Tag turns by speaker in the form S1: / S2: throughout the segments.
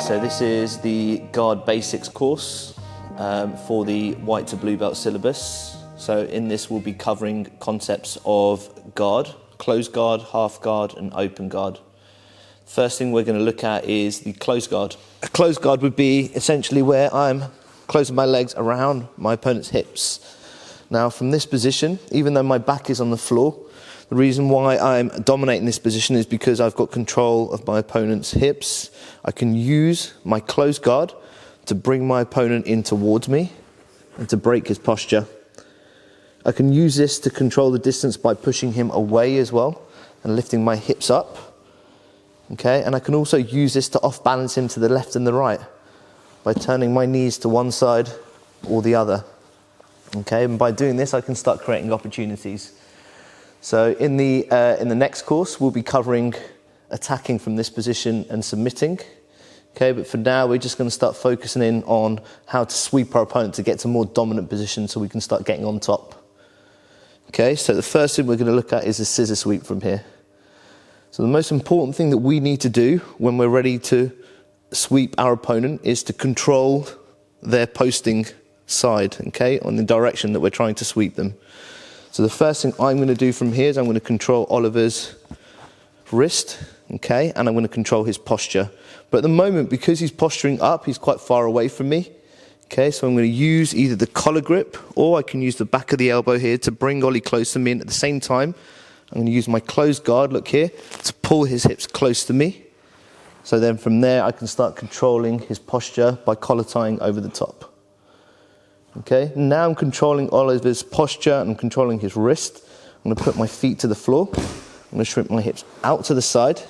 S1: So this is the Guard Basics course for the white to blue belt syllabus. So in this we'll be covering concepts of guard, closed guard, half guard and open guard. First thing we're going to look at is the closed guard. A closed guard would be essentially where I'm closing my legs around my opponent's hips. Now from this position, even though my back is on the floor, the reason why I'm dominating this position is because I've got control of my opponent's hips. I can use my closed guard to bring my opponent in towards me and to break his posture. I can use this to control the distance by pushing him away as well and lifting my hips up. Okay, and I can also use this to off balance him to the left and the right by turning my knees to one side or the other. Okay, and by doing this I can start creating opportunities. So in the next course, we'll be covering attacking from this position and submitting. Okay, but for now, we're just going to start focusing in on how to sweep our opponent to get to more dominant position so we can start getting on top. Okay, so the first thing we're going to look at is a scissor sweep from here. So the most important thing that we need to do when we're ready to sweep our opponent is to control their posting side, okay, on the direction that we're trying to sweep them. So the first thing I'm going to do from here is I'm going to control Oliver's wrist, okay, and I'm going to control his posture. But at the moment, because he's posturing up, he's quite far away from me, okay, so I'm going to use either the collar grip or I can use the back of the elbow here to bring Ollie close to me, and at the same time, I'm going to use my closed guard, look here, to pull his hips close to me. So then from there, I can start controlling his posture by collar tying over the top. Okay, now I'm controlling Oliver's posture and I'm controlling his wrist. I'm going to put my feet to the floor. I'm going to shrink my hips out to the side.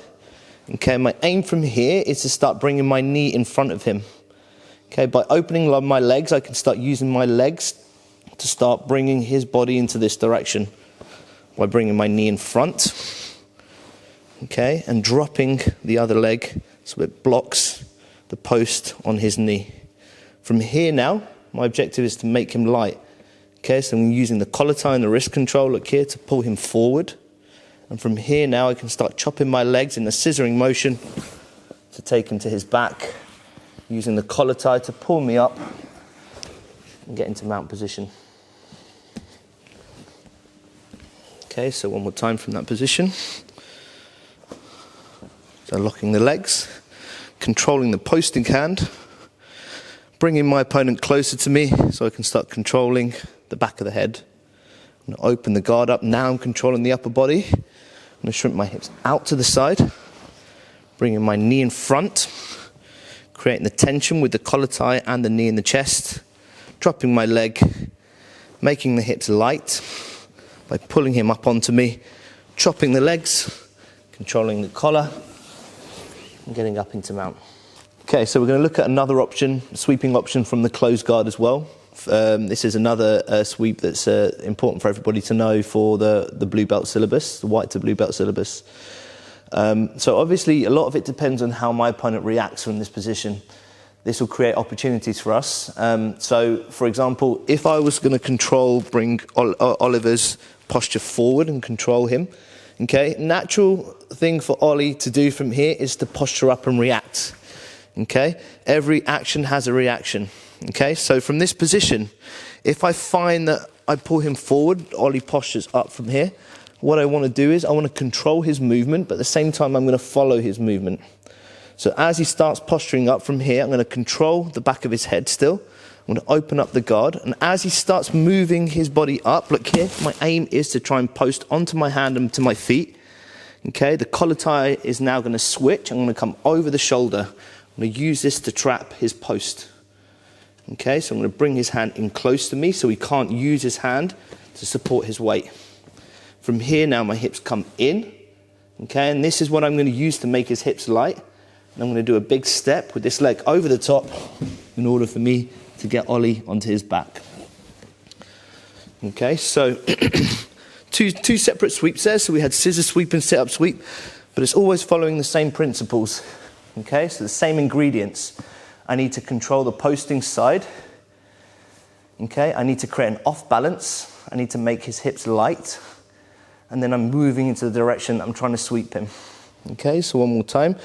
S1: Okay, my aim from here is to start bringing my knee in front of him. Okay, by opening my legs, I can start using my legs to start bringing his body into this direction by bringing my knee in front. Okay, and dropping the other leg so it blocks the post on his knee. From here now, my objective is to make him light. Okay, so I'm using the collar tie and the wrist control, look here, to pull him forward. And from here now I can start chopping my legs in a scissoring motion to take him to his back, using the collar tie to pull me up and get into mount position. Okay, so one more time from that position. So locking the legs, controlling the posting hand, bringing my opponent closer to me so I can start controlling the back of the head. I'm going to open the guard up. Now I'm controlling the upper body. I'm going to shrink my hips out to the side, bringing my knee in front, creating the tension with the collar tie and the knee in the chest, dropping my leg, making the hips light by pulling him up onto me, chopping the legs, controlling the collar, and getting up into mount. Okay, so we're going to look at another option, sweeping option from the closed guard as well. This is another sweep that's important for everybody to know for the blue belt syllabus, the white to blue belt syllabus. So obviously a lot of it depends on how my opponent reacts from this position. This will create opportunities for us. So for example, if I was going to bring Oliver's posture forward and control him, okay, natural thing for Ollie to do from here is to posture up and react. Okay, every action has a reaction. Okay, so from this position, if I find that I pull him forward, Ollie postures up from here, what I want to do is I want to control his movement, but at the same time I'm going to follow his movement. So as he starts posturing up from here, I'm going to control the back of his head still. I'm going to open up the guard, and as he starts moving his body up, look here, my aim is to try and post onto my hand and to my feet. Okay, the collar tie is now going to switch. I'm going to come over the shoulder. I'm going to use this to trap his post. Okay, so I'm going to bring his hand in close to me so he can't use his hand to support his weight. From here now my hips come in. Okay, and this is what I'm going to use to make his hips light. And I'm going to do a big step with this leg over the top in order for me to get Ollie onto his back. Okay, so two separate sweeps there. So we had scissor sweep and sit-up sweep, but it's always following the same principles. Okay, so the same ingredients. I need to control the posting side. Okay, I need to create an off balance. I need to make his hips light. And then I'm moving into the direction I'm trying to sweep him. Okay, so one more time.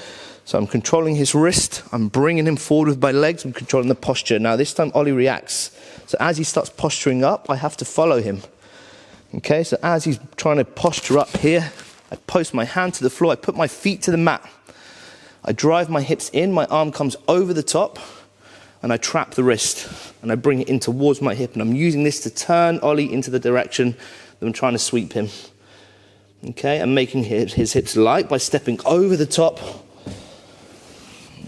S1: So I'm controlling his wrist, I'm bringing him forward with my legs, I'm controlling the posture. Now this time Ollie reacts. So as he starts posturing up, I have to follow him. Okay, so as he's trying to posture up here, I post my hand to the floor, I put my feet to the mat. I drive my hips in, my arm comes over the top, and I trap the wrist, and I bring it in towards my hip, and I'm using this to turn Ollie into the direction that I'm trying to sweep him. Okay, I'm making his hips light by stepping over the top.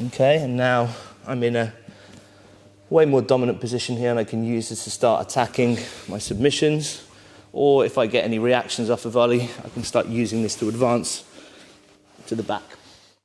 S1: Okay, and now I'm in a way more dominant position here, and I can use this to start attacking my submissions, or if I get any reactions off of Ollie, I can start using this to advance to the back.